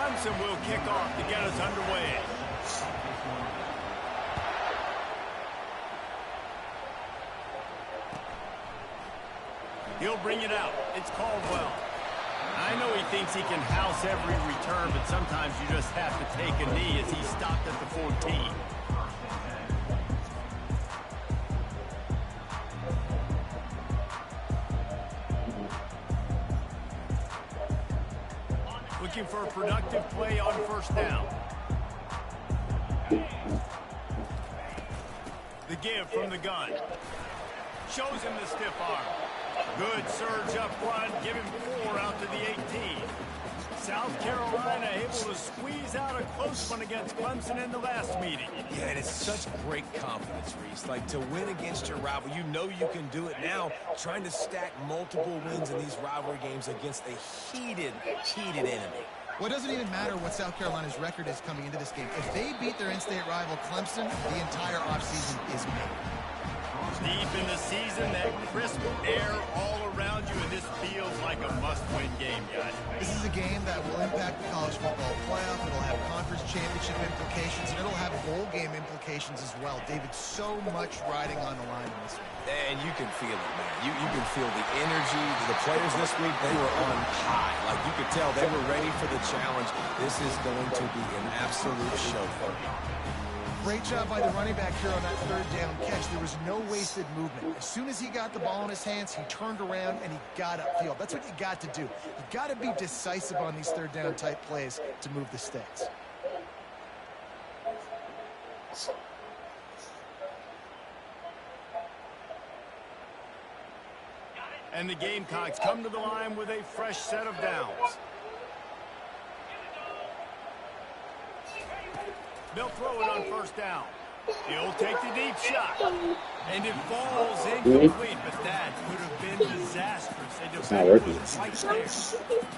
Clemson will kick off to get us underway. He'll bring it out. It's Caldwell. I know he thinks he can house every return, but sometimes you just have to take a knee as he stopped at the 14. Looking for a productive play on first down. The give from the gun. Shows him the stiff arm. Good surge up front. Give him 4 out to the 18. South Carolina able to squeeze out a close one against Clemson in the last meeting. Yeah, and it's such great confidence, Reese. Like, to win against your rival, you know you can do it now. Trying to stack multiple wins in these rivalry games against a heated enemy. Well, it doesn't even matter what South Carolina's record is coming into this game. If they beat their in-state rival Clemson, the entire offseason is made. Deep in the season, that crisp air all around you, and this feels like a must-win game, guys. This is a game that will impact the college football playoff. It'll have conference championship implications, and it'll have bowl game implications as well. David, so much riding on the line in this one. And you can feel it, man. You can feel the energy. The players this week, they were on high. Like, you could tell they were ready for the challenge. This is going to be an absolute show for them. Great job by the running back here on that third down catch. There was no wasted movement. As soon as he got the ball in his hands, he turned around and he got upfield. That's what you got to do. You got to be decisive on these third down type plays to move the sticks. And the Gamecocks come to the line with a fresh set of downs. They'll throw it on first down. He'll take the deep shot. And it falls incomplete, but that could have been disastrous. It's not working. Right there.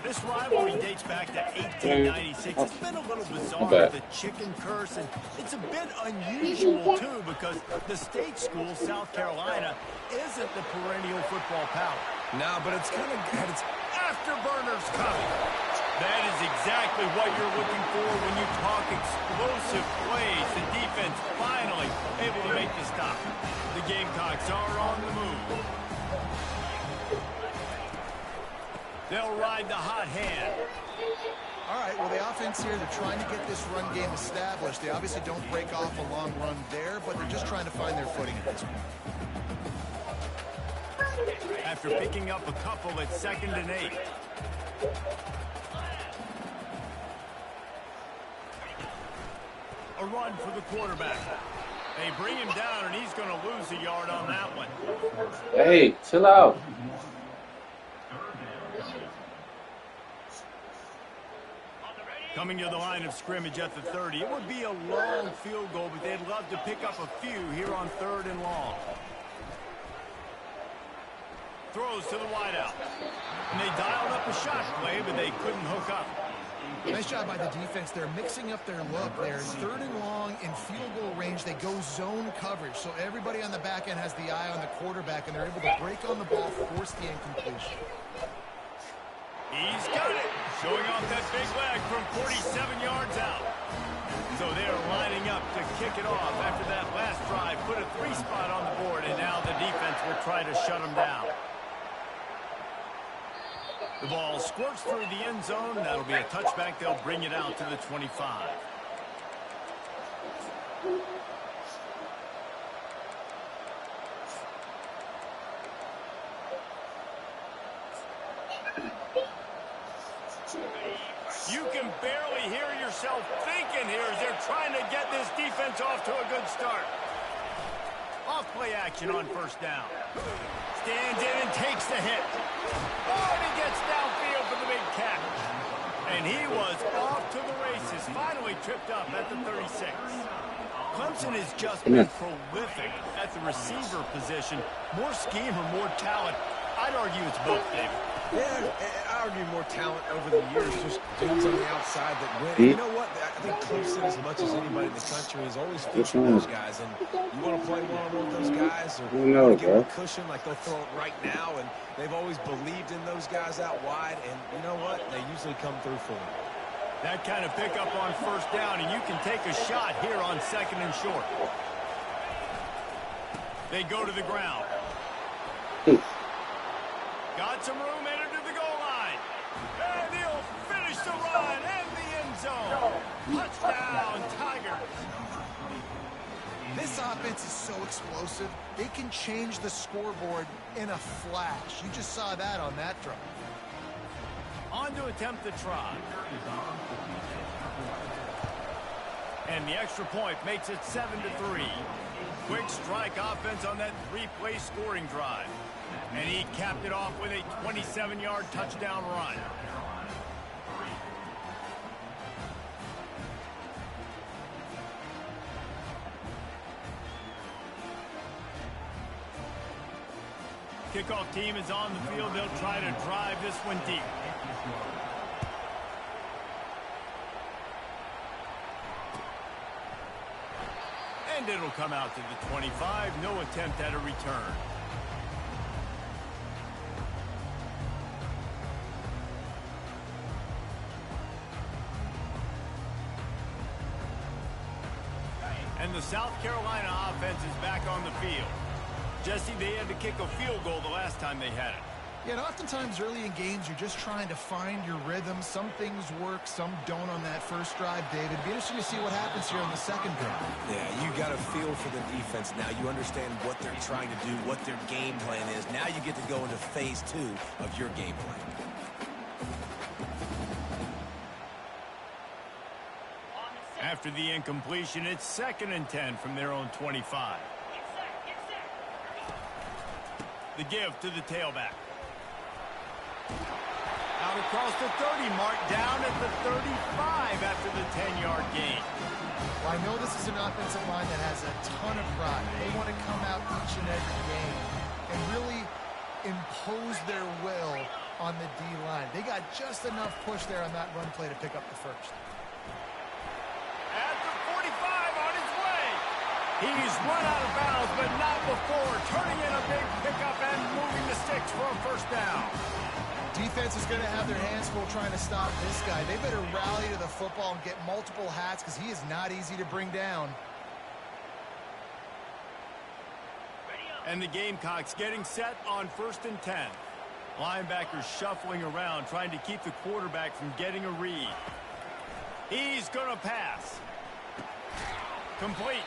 This rivalry dates back to 1896. It's been a little bizarre, the chicken curse, and it's a bit unusual, too, because the state school, South Carolina, isn't the perennial football power. No, but it's kind of got its afterburners coming. That is exactly what you're looking for when you talk explosive plays. The defense finally able to make the stop. The Gamecocks are on the move. They'll ride the hot hand. All right, well, the offense here, they're trying to get this run game established. They obviously don't break off a long run there, but they're just trying to find their footing at this point. After picking up a couple at 2nd and 8. A run for the quarterback. They bring him down, and he's going to lose a yard on that one. Hey, chill out. Coming to the line of scrimmage at the 30. It would be a long field goal, but they'd love to pick up a few here on 3rd and long. Throws to the wideout. And they dialed up a shot play, but they couldn't hook up. Nice job by the defense. They're mixing up their look. They're 3rd and long in field goal range. They go zone coverage, so everybody on the back end has the eye on the quarterback, and they're able to break on the ball, force the incompletion. He's got it. Showing off that big leg from 47 yards out. So they're lining up to kick it off after that last drive. Put a 3-spot on the board, and now the defense will try to shut them down. The ball squirts through the end zone. That'll be a touchback. They'll bring it out to the 25. You can barely hear yourself thinking here as they're trying to get this defense off to a good start. Off play action on first down. Stands in and takes the hit. Oh, and he gets downfield for the big catch. And he was off to the races. Finally tripped up at the 36. Clemson has just been prolific at the receiver position. More scheme or more talent. I'd argue it's both, David. Yeah, I argue more talent over the years, just dudes on the outside that win. And you know what? I think Clemson, as much as anybody in the country, has always featured those guys. And you want to play one-on-one with those guys, or you want to give them a cushion, like they'll throw it right now. And they've always believed in those guys out wide. And you know what? They usually come through for them. That kind of pickup on first down, and you can take a shot here on 2nd and short. They go to the ground. Got some room headed to the goal line. And he'll finish the run and the end zone. Touchdown, Tigers. This offense is so explosive, they can change the scoreboard in a flash. You just saw that on that drive. On to attempt the try. And the extra point makes it 7-3. Quick strike offense on that 3-play scoring drive. And he capped it off with a 27-yard touchdown run. Kickoff team is on the field. They'll try to drive this one deep. And it'll come out to the 25. No attempt at a return. And the South Carolina offense is back on the field. Jesse, they had to kick a field goal the last time they had it. Yeah, and oftentimes early in games, you're just trying to find your rhythm. Some things work, some don't on that first drive, David. It'd be interesting to see what happens here on the second drive. Yeah, you got a feel for the defense now. You understand what they're trying to do, what their game plan is. Now you get to go into phase 2 of your game plan. After the incompletion, it's 2nd and 10 from their own 25. The give to the tailback. Out across the 30 mark, down at the 35 after the 10-yard gain. Well, I know this is an offensive line that has a ton of pride. They want to come out each and every game and really impose their will on the D-line. They got just enough push there on that run play to pick up the first. At the 45 on his way. He's run out of bounds, but not before. Turning in a big pickup and moving the sticks for a first down. Defense is going to have their hands full trying to stop this guy. They better rally to the football and get multiple hats because he is not easy to bring down. And the Gamecocks getting set on 1st and 10. Linebackers shuffling around, trying to keep the quarterback from getting a read. He's going to pass. Complete.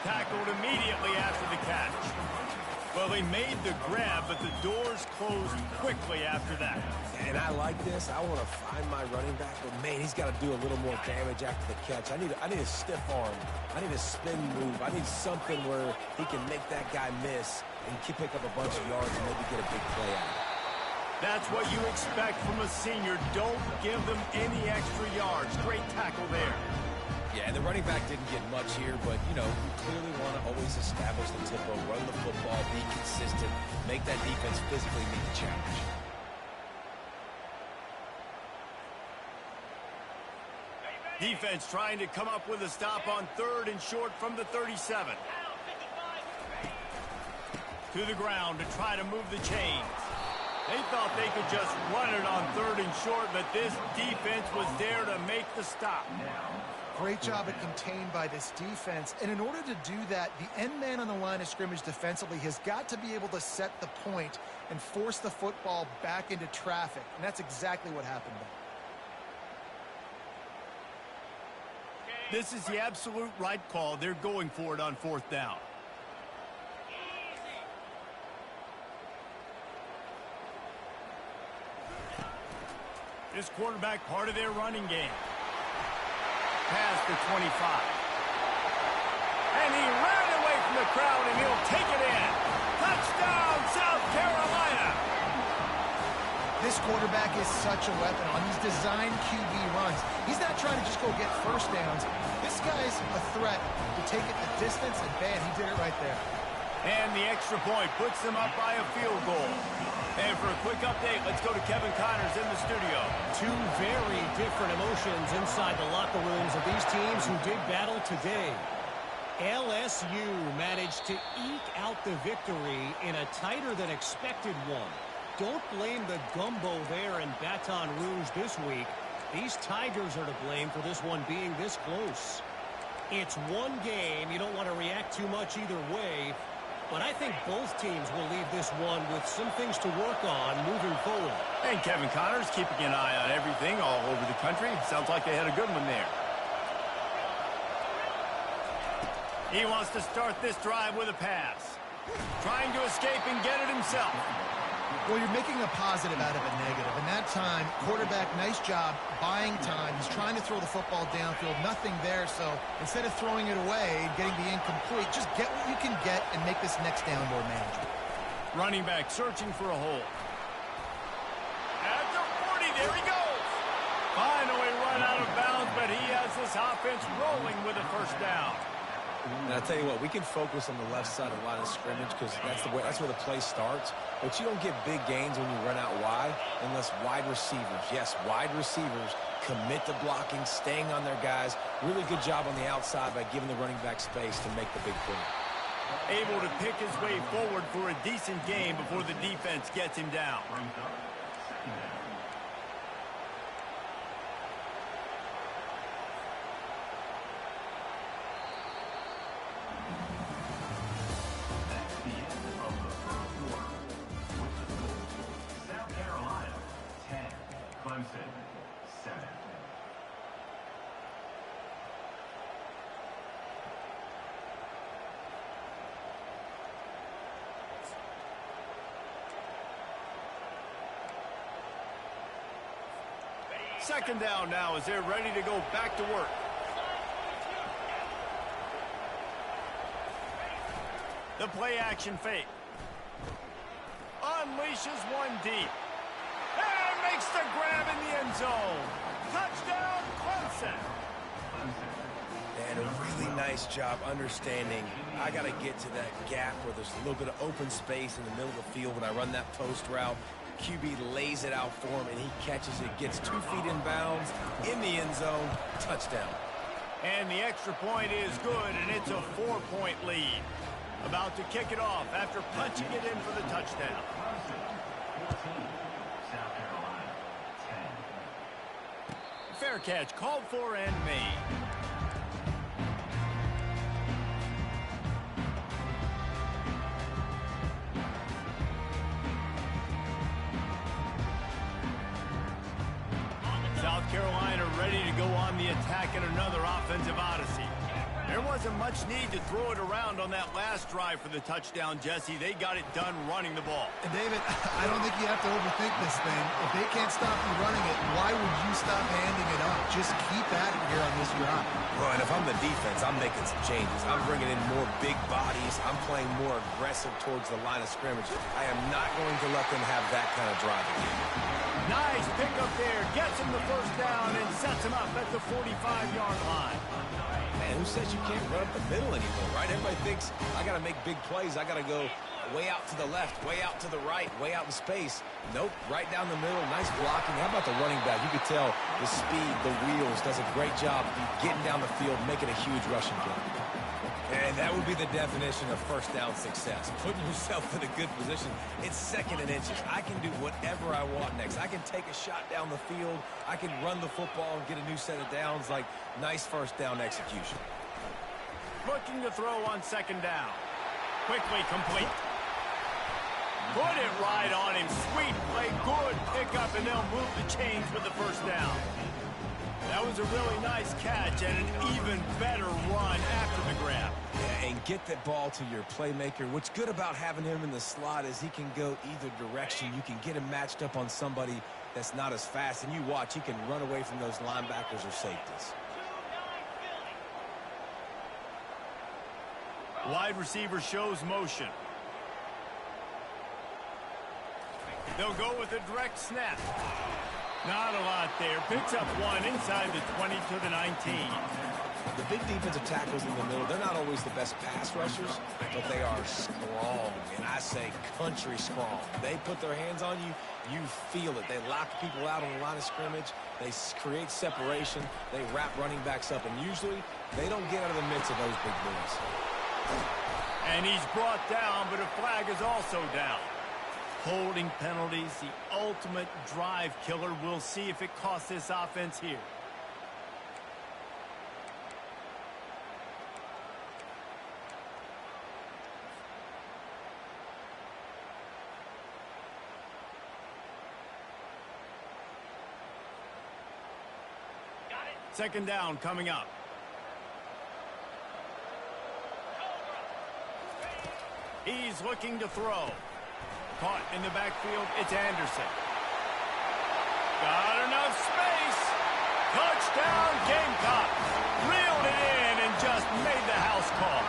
Tackled immediately after the catch. Well, they made the grab, but the doors closed quickly after that. And I like this. I want to find my running back, but man, he's got to do a little more damage after the catch. I need a stiff arm. I need a spin move. I need something where he can make that guy miss and pick up a bunch of yards and maybe get a big play out. That's what you expect from a senior. Don't give them any extra yards. Great tackle there. Yeah, the running back didn't get much here, but, you know, you clearly want to always establish the tempo, run the football, be consistent, make that defense physically meet the challenge. Defense trying to come up with a stop on 3rd and short from the 37. To the ground to try to move the chains. They thought they could just run it on 3rd and short, but this defense was there to make the stop. Great job at contained by this defense. And in order to do that, the end man on the line of scrimmage defensively has got to be able to set the point and force the football back into traffic. And that's exactly what happened there. This is the absolute right call. They're going for it on 4th down. This quarterback part of their running game. Past the 25. And he ran away from the crowd, and he'll take it in. Touchdown, South Carolina. This quarterback is such a weapon on these design QB runs. He's not trying to just go get first downs. This guy's a threat to take it the distance, and bam, he did it right there. And the extra point puts them up by a field goal. And for a quick update, let's go to Kevin Connors in the studio. Two very different emotions inside the locker rooms of these teams who did battle today. LSU managed to eke out the victory in a tighter than expected one. Don't blame the gumbo there in Baton Rouge this week. These Tigers are to blame for this one being this close. It's one game. You don't want to react too much either way. But I think both teams will leave this one with some things to work on moving forward. And Kevin Connors keeping an eye on everything all over the country. Sounds like they had a good one there. He wants to start this drive with a pass. Trying to escape and get it himself. Well, you're making a positive out of a negative. And that time, quarterback, nice job buying time. He's trying to throw the football downfield. Nothing there, so instead of throwing it away and getting the incomplete, just get what you can get and make this next down more manageable. Running back searching for a hole. At the 40, there he goes. Finally run out of bounds, but he has this offense rolling with a first down. And I tell you what, we can focus on the left side of the line of scrimmage because that's where the play starts. But you don't get big gains when you run out wide unless wide receivers, yes, wide receivers, commit to blocking, staying on their guys. Really good job on the outside by giving the running back space to make the big play. Able to pick his way forward for a decent game before the defense gets him down. Second down now as they're ready to go back to work. The play action fake. Unleashes one deep. And makes the grab in the end zone. Touchdown, Clemson. And a really nice job understanding I got to get to that gap where there's a little bit of open space in the middle of the field when I run that post route. QB lays it out for him, and he catches it, gets 2 feet in bounds, in the end zone, touchdown. And the extra point is good, and it's a 4-point lead. About to kick it off after punching it in for the touchdown. Fair catch called for and made. South Carolina ready to go on the attack in another offensive odyssey. There wasn't much need to throw it around on that last drive for the touchdown, Jesse. They got it done running the ball. And David, I don't think you have to overthink this thing. If they can't stop you running it, why would you stop handing it up? Just keep at it here on this drive. Well, and if I'm the defense, I'm making some changes. I'm bringing in more big bodies. I'm playing more aggressive towards the line of scrimmage. I am not going to let them have that kind of drive again. Nice pickup there. Gets him the first down and sets him up at the 45-yard line. Man, who says you can't run up the middle anymore, right? Everybody thinks I got to make big plays. I got to go way out to the left, way out to the right, way out in space. Nope, right down the middle. Nice blocking. How about the running back? You could tell the speed, the wheels, does a great job getting down the field, making a huge rushing game. And that would be the definition of first down success. Putting yourself in a good position. It's second and inches. I can do whatever I want next. I can take a shot down the field. I can run the football and get a new set of downs. Like, nice first down execution. Looking to throw on second down. Quickly complete. Put it right on him. Sweet play. Good pickup, and they'll move the chains with the first down. That was a really nice catch and an even better run after the grab. Yeah, and get that ball to your playmaker. What's good about having him in the slot is he can go either direction. You can get him matched up on somebody that's not as fast, and you watch, he can run away from those linebackers or safeties. Wide receiver shows motion. They'll go with a direct snap. Not a lot there. Picks up one inside the 20 to the 19. The big defensive tackles in the middle, they're not always the best pass rushers, but they are strong, and I say country strong. They put their hands on you, you feel it. They lock people out on the line of scrimmage. They create separation. They wrap running backs up, and usually they don't get out of the midst of those big boys. And he's brought down, but a flag is also down. Holding penalties, the ultimate drive killer. We'll see if it costs this offense here. Second down coming up. He's looking to throw. Caught in the backfield, it's Anderson. Got enough space. Touchdown, Gamecocks. Reeled it in and just made the house call.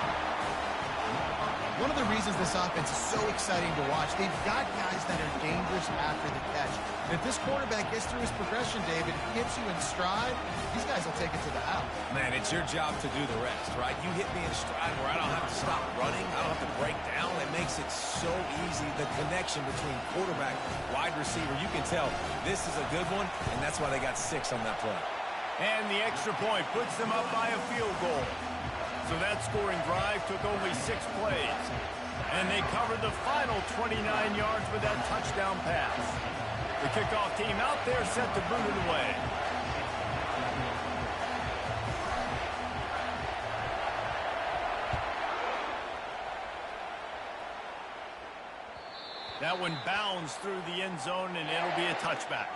One of the reasons this offense is so exciting to watch, they've got guys that are dangerous after the catch. And if this quarterback gets through his progression, David, hits you in stride, these guys will take it to the house. Man, it's your job to do the rest, right? You hit me in stride where I don't have to stop running. I don't have to break down. It makes it so easy. The connection between quarterback, wide receiver, you can tell this is a good one, and that's why they got 6 on that play. And the extra point puts them up by a field goal. So that scoring drive took only 6 plays. And they covered the final 29 yards with that touchdown pass. The kickoff team out there set to boot it away. That one bounds through the end zone, and it'll be a touchback.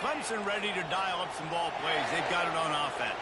Clemson ready to dial up some ball plays. They've got it on offense.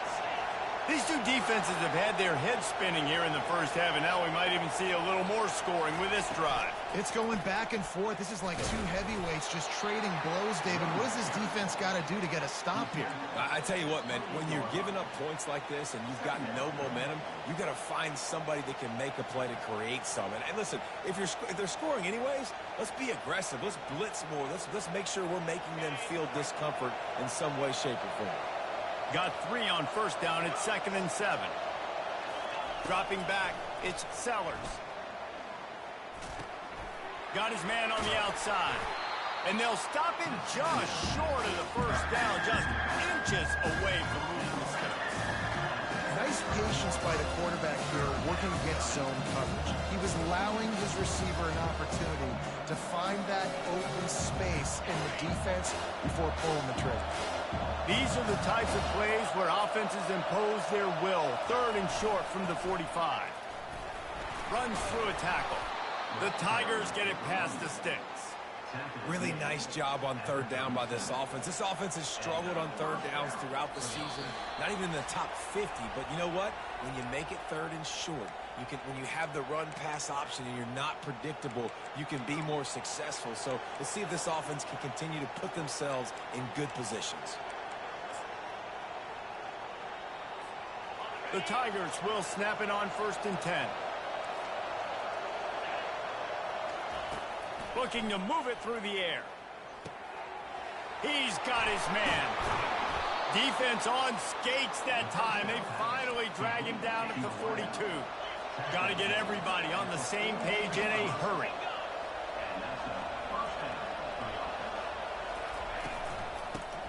These two defenses have had their heads spinning here in the first half, and now we might even see a little more scoring with this drive. It's going back and forth. This is like two heavyweights just trading blows, David. What does this defense got to do to get a stop here? I tell you what, man, when you're giving up points like this and you've got no momentum, you got to find somebody that can make a play to create some. And listen, if they're scoring anyways, let's be aggressive. Let's blitz more. Let's make sure we're making them feel discomfort in some way, shape, or form. Got 3 on first down. It's 2nd and 7. Dropping back, it's Sellers. Got his man on the outside. And they'll stop him just short of the first down, just inches away from losing the sticks. Nice patience by the quarterback here working against zone coverage. He was allowing his receiver an opportunity to find that open space in the defense before pulling the trigger. These are the types of plays where offenses impose their will. 3rd and short from the 45. Runs through a tackle. The Tigers get it past the sticks. Really nice job on 3rd down by this offense. This offense has struggled on 3rd downs throughout the season. Not even in the top 50, but you know what? When you make it 3rd and short, when you have the run-pass option and you're not predictable, you can be more successful. So let's see if this offense can continue to put themselves in good positions. The Tigers will snap it on 1st and 10. Looking to move it through the air. He's got his man. Defense on skates that time. They finally drag him down at the 42. Got to get everybody on the same page in a hurry.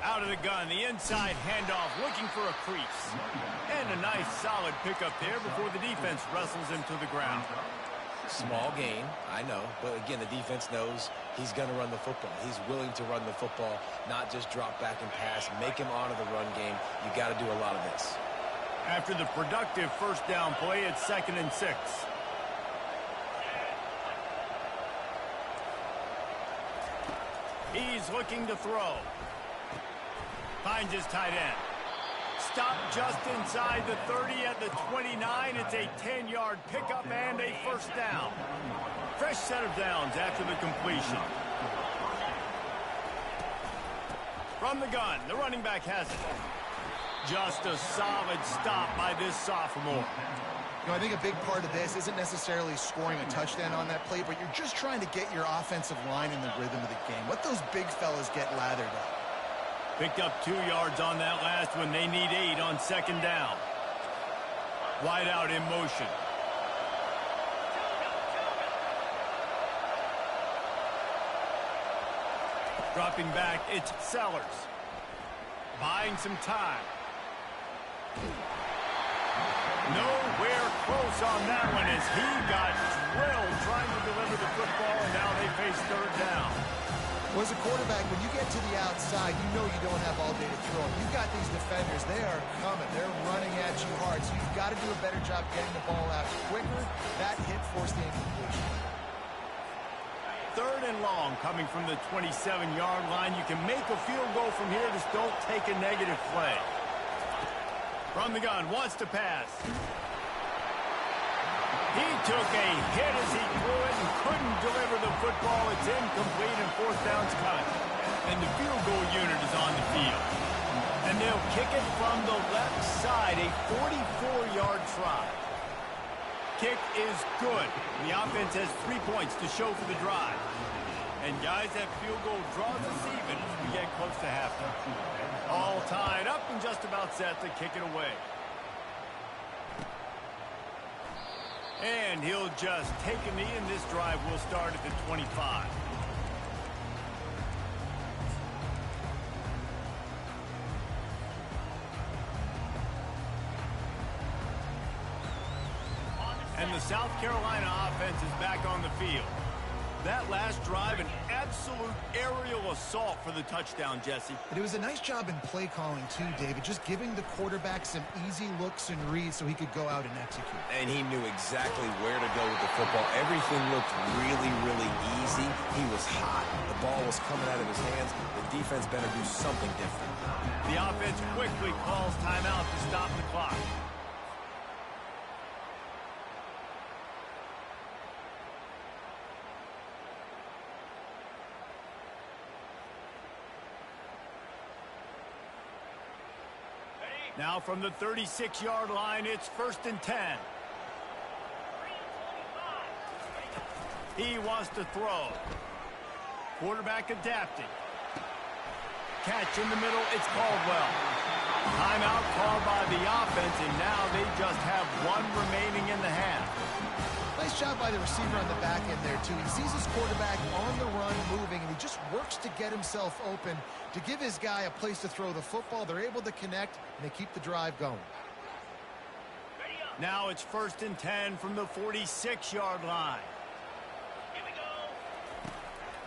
Out of the gun, the inside handoff, looking for a crease. And a nice solid pickup there before the defense wrestles him to the ground. Small gain, I know, but again, the defense knows he's going to run the football. He's willing to run the football, not just drop back and pass, make him honor the run game. You got to do a lot of this. After the productive first down play, it's 2nd and 6. He's looking to throw. Finds his tight end. Stopped just inside the 30 at the 29. It's a 10-yard pickup and a first down. Fresh set of downs after the completion. From the gun, the running back has it. Just a solid stop by this sophomore. You know, I think a big part of this isn't necessarily scoring a touchdown on that play, but you're just trying to get your offensive line in the rhythm of the game. Let those big fellas get lathered up. Picked up 2 yards on that last one. They need 8 on 2nd down. Wide out in motion. Dropping back, it's Sellers. Buying some time. Nowhere close on that one as he got drilled trying to deliver the football, and now they face third down. Well, as a quarterback, when you get to the outside, you know you don't have all day to throw. You've got these defenders. They are coming. They're running at you hard, so you've got to do a better job getting the ball out quicker. That hit forced the incompletion. Third and long coming from the 27-yard line. You can make a field goal from here. Just don't take a negative play. From the gun, wants to pass. He took a hit as he threw it and couldn't deliver the football. It's incomplete and fourth down's cut. And the field goal unit is on the field. And they'll kick it from the left side, a 44-yard try. Kick is good. The offense has 3 points to show for the drive. And guys, that field goal draws us even as we get close to halftime. All tied up and just about set to kick it away. And he'll just take a knee, and this drive will start at the 25. And the South Carolina offense is back on the field. That last drive, an absolute aerial assault for the touchdown, Jesse. But it was a nice job in play calling, too, David, just giving the quarterback some easy looks and reads so he could go out and execute. And he knew exactly where to go with the football. Everything looked really, really easy. He was hot. The ball was coming out of his hands. The defense better do something different. The offense quickly calls timeout to stop the clock. Now from the 36-yard line, it's 1st and 10. He wants to throw. Quarterback adapting. Catch in the middle, it's Caldwell. Timeout called by the offense, and now they just have one remaining in the half. Nice job by the receiver on the back end there, too. He sees his quarterback on the run moving, and he just works to get himself open to give his guy a place to throw the football. They're able to connect, and they keep the drive going. Now it's 1st and 10 from the 46-yard line.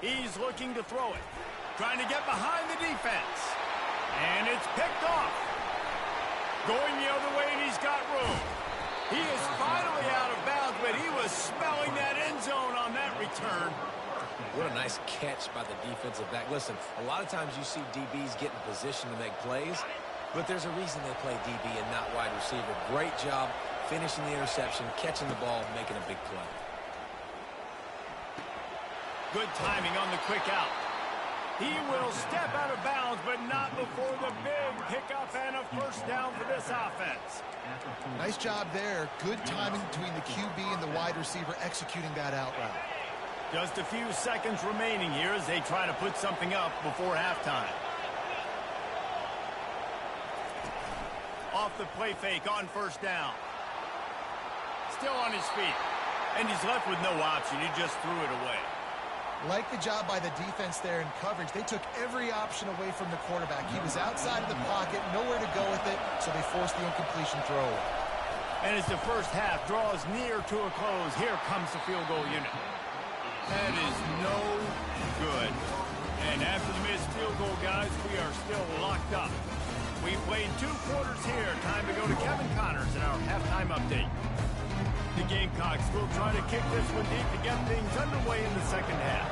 He's looking to throw it. Trying to get behind the defense. And it's picked off. Going the other way, and he's got room. He is finally out of bounds, but he was smelling that end zone on that return. What a nice catch by the defensive back. Listen, a lot of times you see DBs get in position to make plays, but there's a reason they play DB and not wide receiver. Great job finishing the interception, catching the ball, making a big play. Good timing on the quick out. He will step out of bounds, but not before the big pickup and a first down for this offense. Nice job there. Good timing between the QB and the wide receiver executing that out route. Just a few seconds remaining here as they try to put something up before halftime. Off the play fake on first down. Still on his feet. And he's left with no option. He just threw it away. Like the job by the defense there in coverage. They took every option away from the quarterback. He was outside of the pocket, nowhere to go with it, so they forced the incompletion throw. And as the first half draws near to a close, here comes the field goal unit. That is no good. And after the missed field goal, guys, we are still locked up. We played 2 quarters here. Time to go to Kevin Connors in our halftime update. The Gamecocks will try to kick this one deep to get things underway in the second half.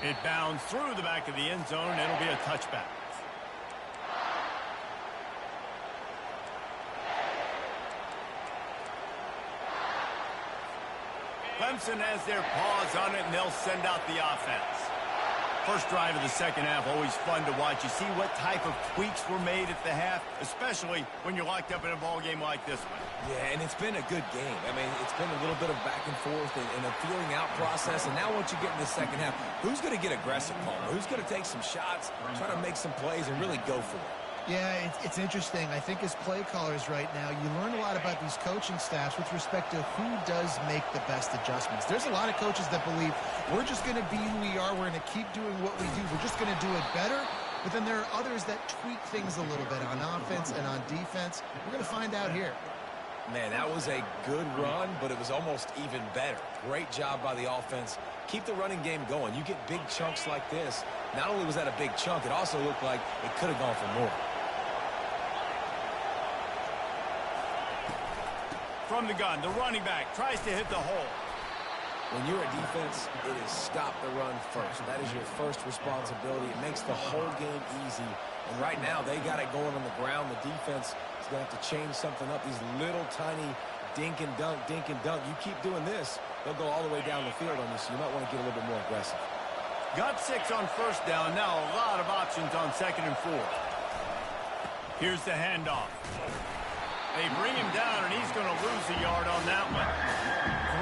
It bounds through the back of the end zone. It'll be a touchback. Clemson has their paws on it, and they'll send out the offense. First drive of the second half, always fun to watch. You see what type of tweaks were made at the half, especially when you're locked up in a ball game like this one. Yeah, and it's been a good game. I mean, it's been a little bit of back and forth and a feeling out process. And now once you get in the second half, who's going to get aggressive, Palmer? Who's going to take some shots, try to make some plays, and really go for it? Yeah, it's interesting. I think as play callers right now, you learn a lot about these coaching staffs with respect to who does make the best adjustments. There's a lot of coaches that believe we're just going to be who we are. We're going to keep doing what we do. We're just going to do it better. But then there are others that tweak things a little bit on offense and on defense. We're going to find out here. Man, that was a good run, but it was almost even better. Great job by the offense. Keep the running game going. You get big chunks like this. Not only was that a big chunk, it also looked like it could have gone for more. From the gun, the running back tries to hit the hole. When you're a defense, it is stop the run first. That is your first responsibility. It makes the whole game easy. And right now, they got it going on the ground. The defense is going to have to change something up. These little tiny dink and dunk, dink and dunk. You keep doing this, they'll go all the way down the field on you, so you might want to get a little bit more aggressive. Got 6 on first down. Now a lot of options on 2nd and 4. Here's the handoff. They bring him down, and he's going to lose a yard on that one.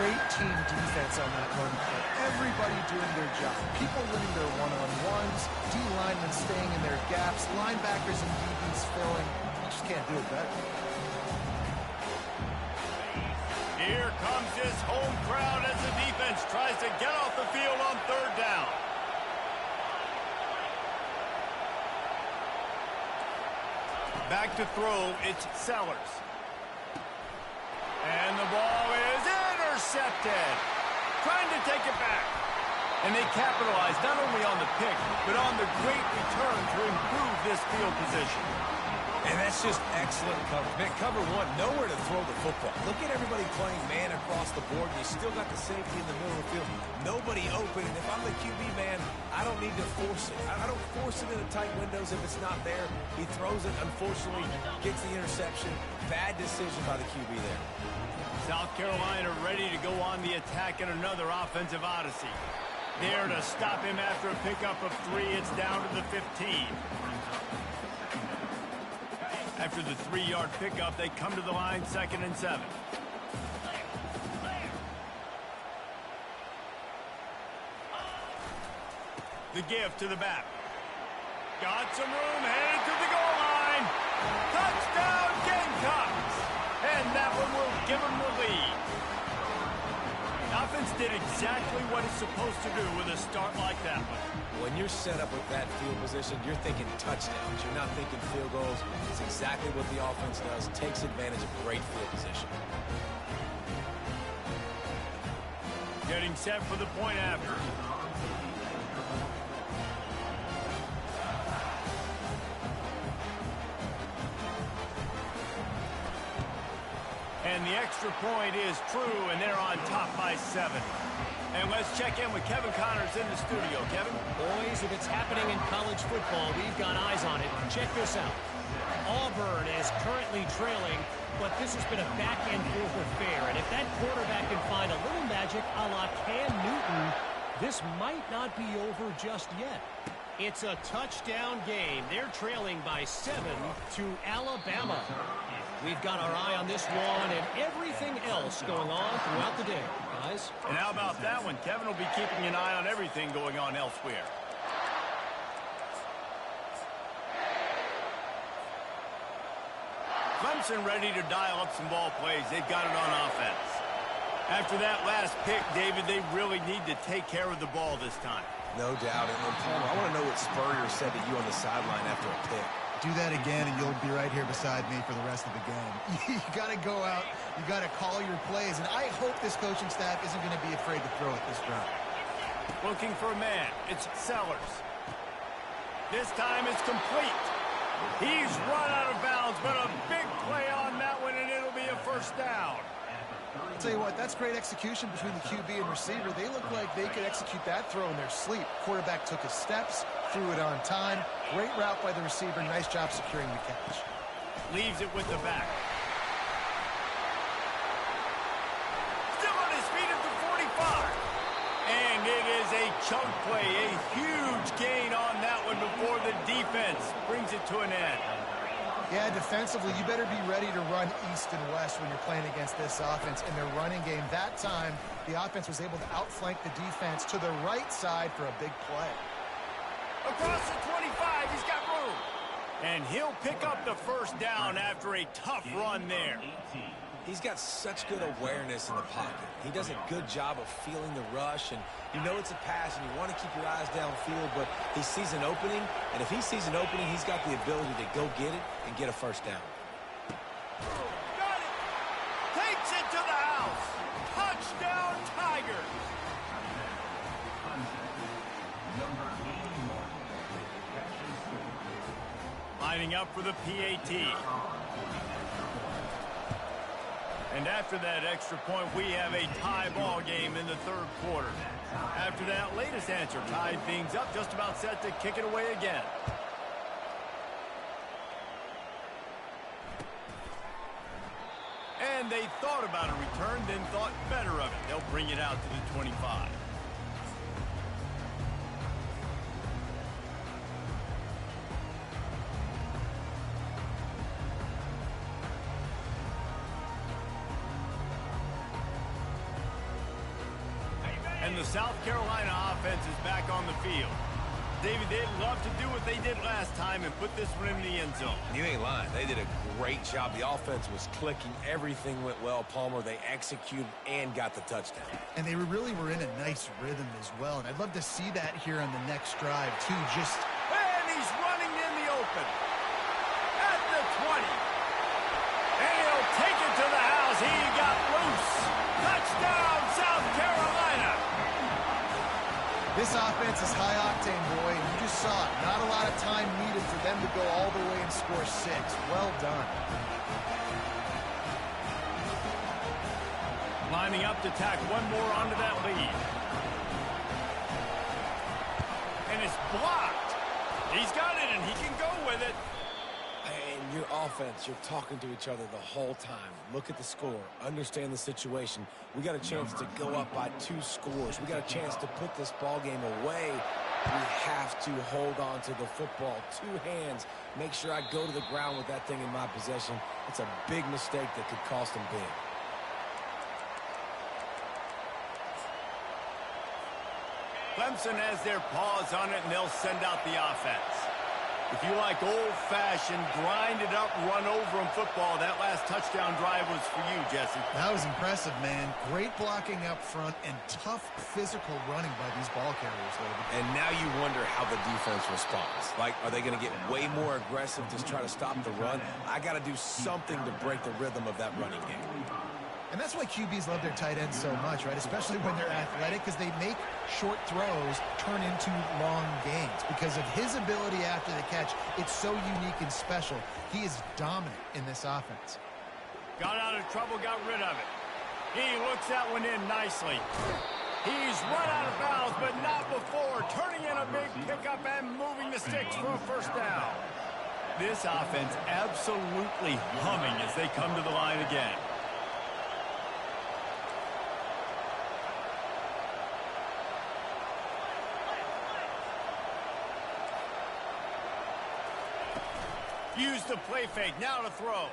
Great team defense on that run play. Everybody doing their job. People winning their one-on-ones, D-linemen staying in their gaps, linebackers and DBs filling. You just can't do it better. Here comes his home crowd as the defense tries to get off the field on 3rd down. Back to throw, it's Sellers. And the ball is intercepted. Trying to take it back. And they capitalize not only on the pick, but on the great return to improve this field position. And that's just excellent coverage. Man, cover one, nowhere to throw the football. Look at everybody playing man across the board. You still got the safety in the middle of the field. Nobody open. And if I'm the QB man, I don't need to force it. I don't force it into tight windows if it's not there. He throws it, unfortunately, gets the interception. Bad decision by the QB there. South Carolina ready to go on the attack in another offensive odyssey. There to stop him after a pickup of 3. It's down to the 15. After the 3-yard pickup, they come to the line, 2nd and 7. The give to the back. Got some room, headed to the goal line. Touchdown, Gamecocks! And that one will give them the lead. Offense did exactly what it's supposed to do with a start like that one. When you're set up with that field position, you're thinking touchdowns. You're not thinking field goals. It's exactly what the offense does. Takes advantage of great field position. Getting set for the point after. And the extra point is true, and they're on top by 7. And let's check in with Kevin Connors in the studio. Kevin? Boys, if it's happening in college football, we've got eyes on it. Check this out. Auburn is currently trailing, but this has been a back-and-forth affair. And if that quarterback can find a little magic a la Cam Newton, this might not be over just yet. It's a touchdown game. They're trailing by 7 to Alabama. We've got our eye on this one and everything else going on throughout the day, guys. And how about that one? Kevin will be keeping an eye on everything going on elsewhere. Clemson ready to dial up some ball plays. They've got it on offense. After that last pick, David, they really need to take care of the ball this time. No doubt. And Palmer, I want to know what Spurrier said to you on the sideline after a pick. Do that again, and you'll be right here beside me for the rest of the game. You got to go out. You got to call your plays, and I hope this coaching staff isn't going to be afraid to throw it this drive. Looking for a man. It's Sellers. This time it's complete. He's run out of bounds, but a big play on that one, and it'll be a 1st down. I'll tell you what, that's great execution between the QB and receiver. They look like they could execute that throw in their sleep. Quarterback took his steps, threw it on time. Great route by the receiver. Nice job securing the catch. Leaves it with the back. Still on his feet at the 45. And it is a chunk play, a huge gain on that one before the defense brings it to an end. Yeah, defensively, you better be ready to run east and west when you're playing against this offense. In their running game, that time, the offense was able to outflank the defense to the right side for a big play. Across the 25, he's got room. And he'll pick up the 1st down after a tough run there. He's got such good awareness in the pocket. He does a good job of feeling the rush, and you know it's a pass, and you want to keep your eyes downfield, but he sees an opening, and if he sees an opening, he's got the ability to go get it and get a first down. Got it! Takes it to the house! Touchdown, Tigers! Lining up for the PAT. And after that extra point, we have a tie ball game in the third quarter. After that latest answer, tied things up, just about set to kick it away again. And they thought about a return, then thought better of it. They'll bring it out to the 25. And the South Carolina offense is back on the field. David, they'd love to do what they did last time and put this one in the end zone. You ain't lying. They did a great job. The offense was clicking. Everything went well, Palmer. They executed and got the touchdown. And they really were in a nice rhythm as well. And I'd love to see that here on the next drive, too. And he's running in the open. At the 20. And he'll take it to the house. He got loose. Touchdown, South Carolina. This offense is high-octane, boy, and you just saw it. Not a lot of time needed for them to go all the way and score 6. Well done. Lining up to tack one more onto that lead. And it's blocked. He's got it, and he can go with it. And your offense, you're talking to each other the whole time. Look at the score. Understand the situation. We got a chance to go up by 2 scores. We got a chance to put this ball game away. We have to hold on to the football. 2 hands. Make sure I go to the ground with that thing in my possession. It's a big mistake that could cost them big. Clemson has their paws on it, and they'll send out the offense. If you like old-fashioned, grind-it-up, run-over-'em football, that last touchdown drive was for you, Jesse. That was impressive, man. Great blocking up front and tough physical running by these ball carriers, David. And now you wonder how the defense responds. Like, are they going to get way more aggressive to try to stop the run? I got to do something to break the rhythm of that running game. And that's why QBs love their tight ends so much, right? Especially when they're athletic, because they make short throws turn into long gains. Because of his ability after the catch, it's so unique and special. He is dominant in this offense. Got out of trouble, got rid of it. He looks that one in nicely. He's run out of bounds, but not before. Turning in a big pickup and moving the sticks for a first down. This offense absolutely humming as they come to the line again. Use the play fake, now to throw.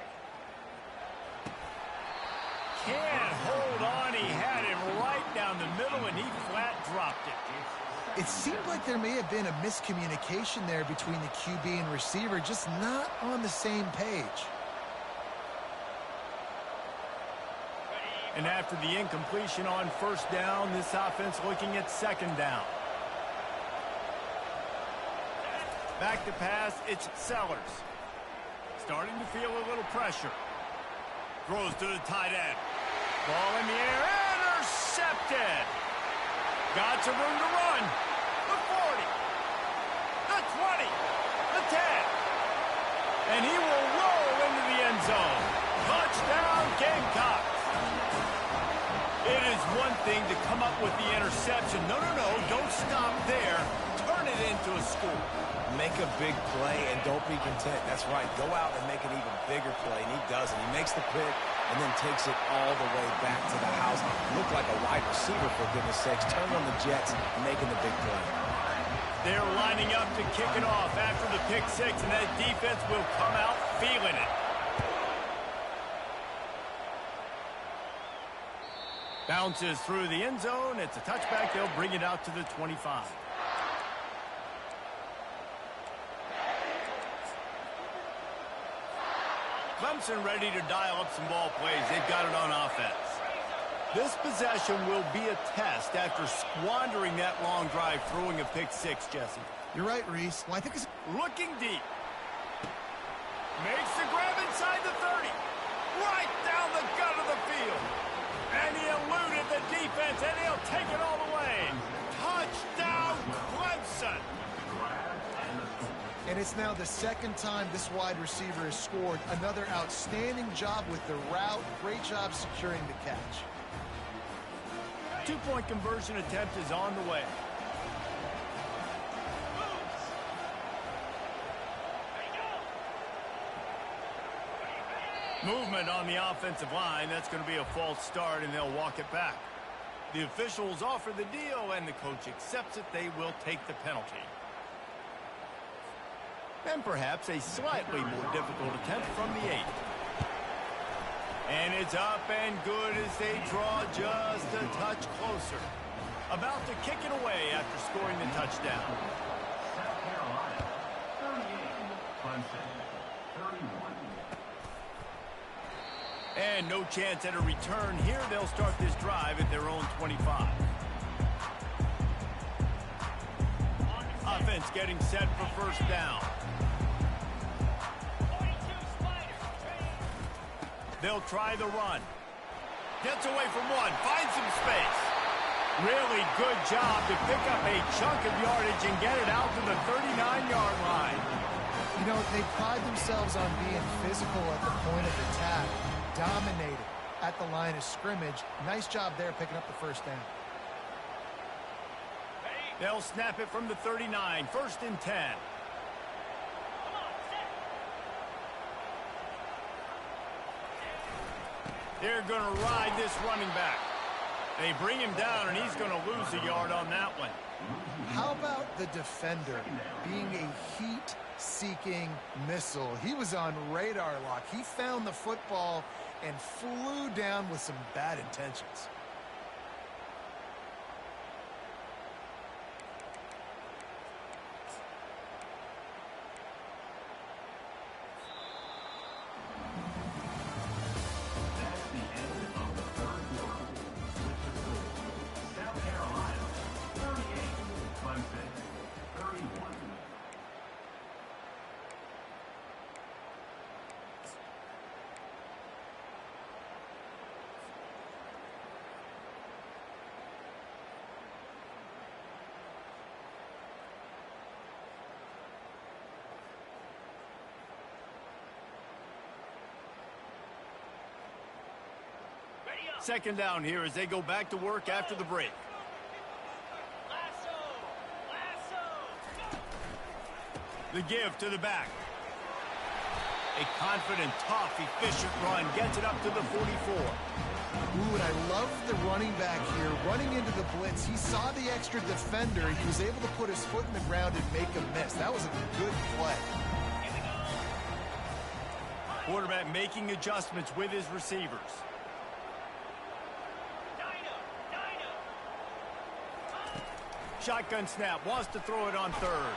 Can't hold on, he had it right down the middle and he flat dropped it. It seemed like there may have been a miscommunication there between the QB and receiver, just not on the same page. And after the incompletion on first down, this offense looking at second down. Back to pass, it's Sellers. Starting to feel a little pressure. Throws to the tight end. Ball in the air, intercepted. Got some room to run. The 40, the 20, the 10. And he will roll into the end zone. Touchdown, Gamecocks. It is one thing to come up with the interception. No, don't stop there. Turn it into a score. Make a big play and don't be content. That's right. Go out and make an even bigger play, and he does it. He makes the pick and then takes it all the way back to the house. Look like a wide receiver, for goodness sakes. Turn on the jets, making the big play. They're lining up to kick it off after the pick 6, and that defense will come out feeling it. Bounces through the end zone. It's a touchback. They'll bring it out to the 25. Clemson ready to dial up some ball plays. They've got it on offense. This possession will be a test after squandering that long drive, throwing a pick six, Jesse. You're right, Reese. Well, I think it's Looking deep. Makes the grab inside the 30. Right down the gut of the field. And he eluded the defense, and he'll take it all the way. Touchdown, Clemson. And it's now the second time this wide receiver has scored. Another outstanding job with the route. Great job securing the catch. Two-point conversion attempt is on the way. Movement on the offensive line. That's going to be a false start, and they'll walk it back. The officials offer the deal, and the coach accepts it. They will take the penalty. And perhaps a slightly more difficult attempt from the 8. And it's up and good as they draw just a touch closer. About to kick it away after scoring the touchdown. South Carolina, 38, Clemson, 31. And no chance at a return here. They'll start this drive at their own 25. Offense getting set for first down. They'll try the run. Gets away from one. Finds some space. Really good job to pick up a chunk of yardage and get it out to the 39-yard line. You know, they pride themselves on being physical at the point of attack. Dominated at the line of scrimmage. Nice job there picking up the first down. They'll snap it from the 39. First and 10. They're going to ride this running back. They bring him down, and he's going to lose a yard on that one. How about the defender being a heat-seeking missile? He was on radar lock. He found the football and flew down with some bad intentions. Second down here as they go back to work after the break. The give to the back. A confident, tough, efficient run gets it up to the 44. Ooh, and I love the running back here. Running into the blitz, he saw the extra defender. He was able to put his foot in the ground and make a miss. That was a good play. Quarterback making adjustments with his receivers. Shotgun snap, wants to throw it on third.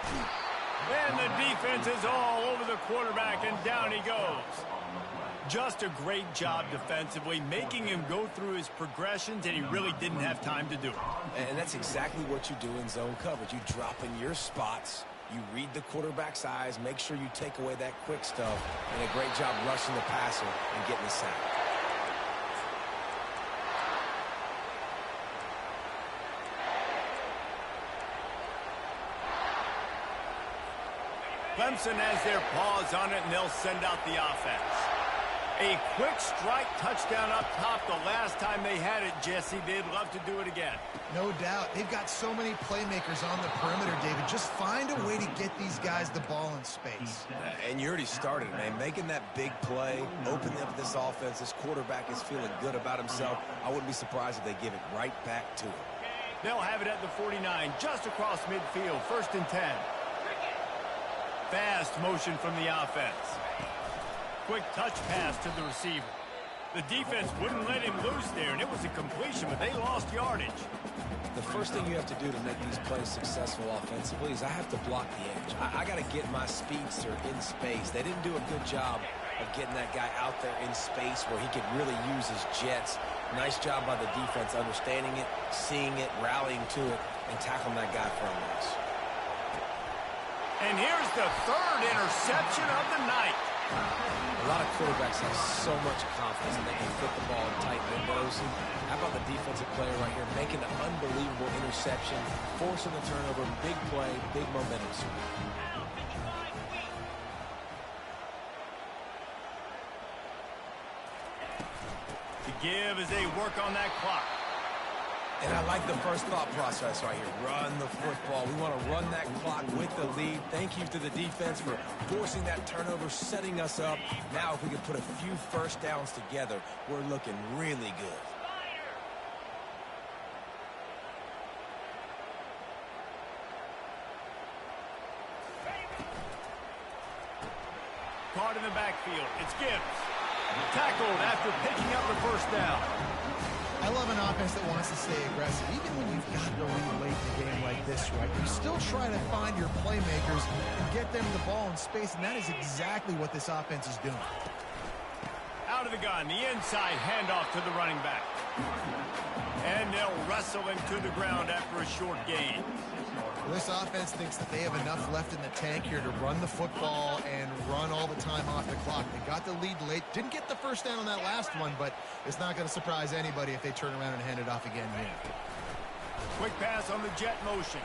And the defense is all over the quarterback, and down he goes. Just a great job defensively, making him go through his progressions, and he really didn't have time to do it. And that's exactly what you do in zone coverage. You drop in your spots, you read the quarterback's eyes, make sure you take away that quick stuff, and a great job rushing the passer and getting the sack. Clemson has their paws on it, and they'll send out the offense. A quick strike touchdown up top the last time they had it, Jesse. They'd love to do it again. No doubt. They've got so many playmakers on the perimeter, David. Just find a way to get these guys the ball in space. And you already started, man. Making that big play, opening up this offense. This quarterback is feeling good about himself. I wouldn't be surprised if they give it right back to him. They'll have it at the 49, just across midfield. First and 10. Fast motion from the offense. Quick touch pass to the receiver. The defense wouldn't let him loose there, and it was a completion, but they lost yardage. The first thing you have to do to make these plays successful offensively is I have to block the edge. I got to get my speedster in space. They didn't do a good job of getting that guy out there in space where he could really use his jets. Nice job by the defense understanding it, seeing it, rallying to it, and tackling that guy for a loss. And here's the third interception of the night. A lot of quarterbacks have so much confidence and they can fit the ball in tight windows. How about the defensive player right here making an unbelievable interception, forcing the turnover, big play, big momentum swing. To give as they work on that clock. And I like the first thought process right here. Run the football. We want to run that clock with the lead. Thank you to the defense for forcing that turnover, setting us up. Now if we can put a few first downs together, we're looking really good. Caught in the backfield. It's Gibbs. Tackled after picking up the first down. I love an offense that wants to stay aggressive. Even when you've got the lead late in the game like this, right? You still try to find your playmakers and get them the ball in space, and that is exactly what this offense is doing. Out of the gun, the inside handoff to the running back. And they'll wrestle him to the ground after a short gain. This offense thinks that they have enough left in the tank here to run the football and run all the time off the clock. They got the lead late. Didn't get the first down on that last one, but it's not going to surprise anybody if they turn around and hand it off again here. Quick pass on the jet motion.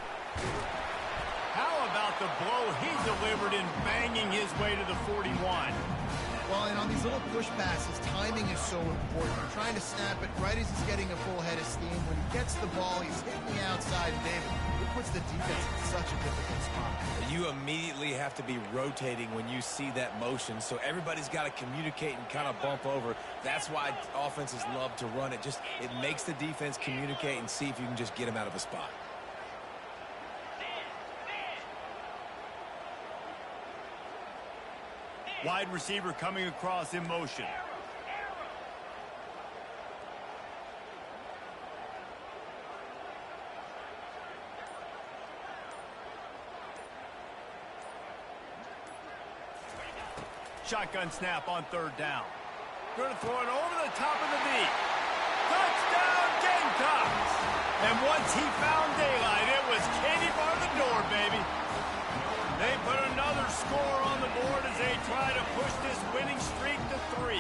How about the blow he delivered in banging his way to the 41? Well, and on these little push passes, timing is so important. You're trying to snap it right as he's getting a full head of steam. When he gets the ball, he's hitting the outside, and David, it puts the defense in such a difficult spot. You immediately have to be rotating when you see that motion, so everybody's got to communicate and kind of bump over. That's why offenses love to run it. It makes the defense communicate and see if you can just get him out of a spot. Wide receiver coming across in motion. Shotgun snap on third down. Going to throw it over the top of the knee. Touchdown Gamecocks! And once he found daylight, it was Katie bar the door, baby. They put another score on the board as they try to push this winning streak to 3.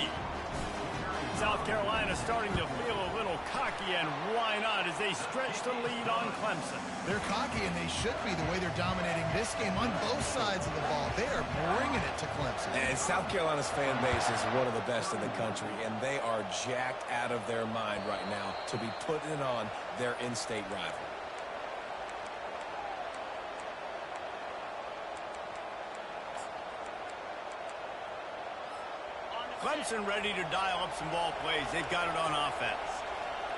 South Carolina starting to feel a little cocky, and why not, as they stretch the lead on Clemson. They're cocky, and they should be the way they're dominating this game on both sides of the ball. They are bringing it to Clemson. And South Carolina's fan base is one of the best in the country, and they are jacked out of their mind right now to be putting it on their in-state rival. Clemson ready to dial up some ball plays. They've got it on offense.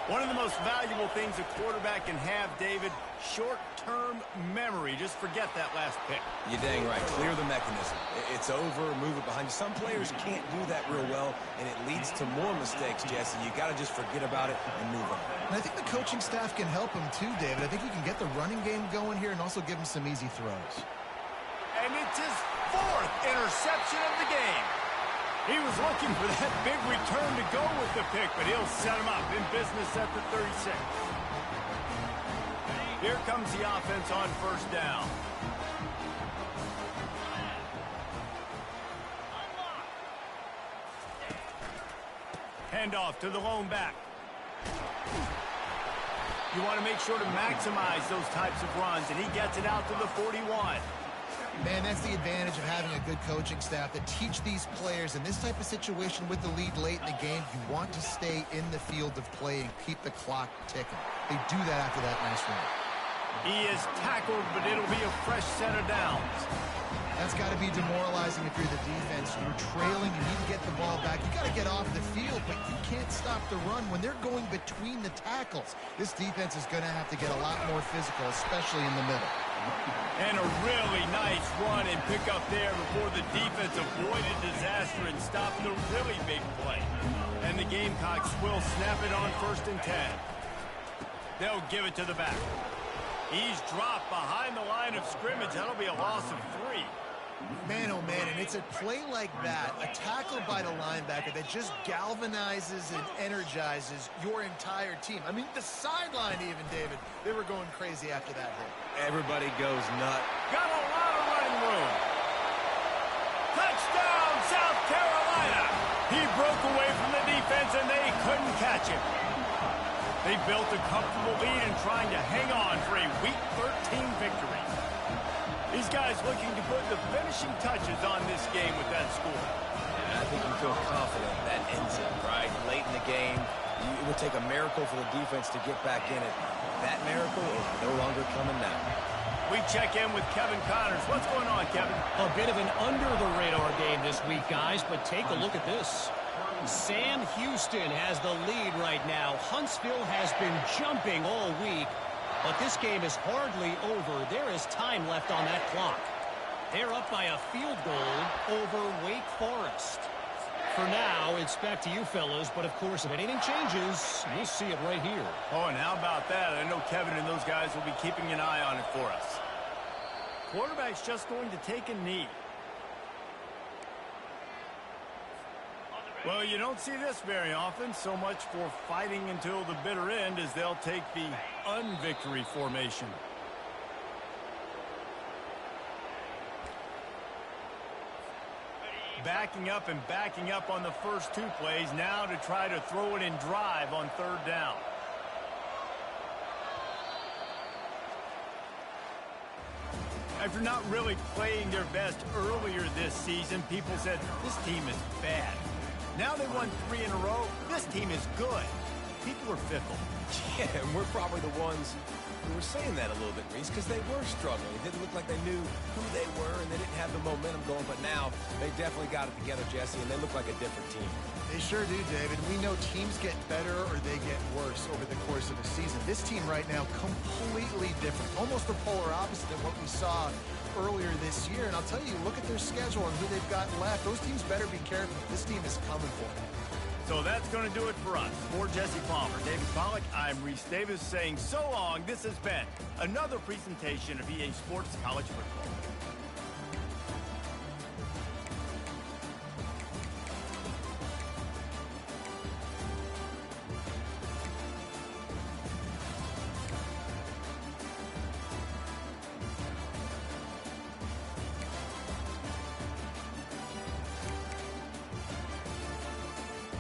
One of the most valuable things a quarterback can have, David, short-term memory. Just forget that last pick. You're dang right. Clear the mechanism. It's over, move it behind you. Some players can't do that real well, and it leads to more mistakes, Jesse. You got to just forget about it and move on. And I think the coaching staff can help him too, David. I think he can get the running game going here and also give him some easy throws. And it's his 4th interception of the game. He was looking for that big return to go with the pick, but he'll set him up in business at the 36. Here comes the offense on first down. Handoff to the lone back. You want to make sure to maximize those types of runs, and he gets it out to the 41. Man, that's the advantage of having a good coaching staff that teach these players in this type of situation with the lead late in the game. You want to stay in the field of play and keep the clock ticking. They do that after that nice run. He is tackled, but it'll be a fresh set of downs. That's got to be demoralizing if you're the defense. You're trailing, you need to get the ball back. You got to get off the field, but you can't stop the run when they're going between the tackles. This defense is going to have to get a lot more physical, especially in the middle. And a really nice run and pick up there before the defense avoided disaster and stopped the really big play. And the Gamecocks will snap it on 1st and 10. They'll give it to the back. He's dropped behind the line of scrimmage. That'll be a loss of 3. Man, oh man, and it's a play like that, a tackle by the linebacker that just galvanizes and energizes your entire team. I mean, the sideline even, David, they were going crazy after that hit. Everybody goes nuts. Got a lot of running room. Touchdown, South Carolina. He broke away from the defense, and they couldn't catch him. They built a comfortable lead and trying to hang on for a Week 13 victory. These guys looking to put the finishing touches on this game with that score. And I think you feel confident that ends it, right? Late in the game, it would take a miracle for the defense to get back in it. That miracle is no longer coming now. We check in with Kevin Connors. What's going on, Kevin? A bit of an under-the-radar game this week, guys, but take a look at this. Sam Houston has the lead right now. Huntsville has been jumping all week. But this game is hardly over. There is time left on that clock. They're up by a field goal over Wake Forest. For now, it's back to you fellas, but of course, if anything changes, you'll see it right here. Oh, and how about that? I know Kevin and those guys will be keeping an eye on it for us. Quarterback's just going to take a knee. Well, you don't see this very often. So much for fighting until the bitter end as they'll take the unvictory formation. Backing up and backing up on the first two plays now to try to throw it in drive on third down. After not really playing their best earlier this season, people said this team is bad. Now they won 3 in a row. This team is good. People are fickle. Yeah, and we're probably the ones who were saying that a little bit, Reese, because they were struggling. It didn't look like they knew who they were, and they didn't have the momentum going. But now they definitely got it together, Jesse, and they look like a different team. They sure do, David. We know teams get better or they get worse over the course of a season. This team right now, completely different. Almost the polar opposite of what we saw earlier this year. And I'll tell you, look at their schedule and who they've got left. Those teams better be careful. This team is coming for them. So that's going to do it for us. For Jesse Palmer, David Pollack, I'm Reese Davis saying so long. This has been another presentation of EA Sports College Football.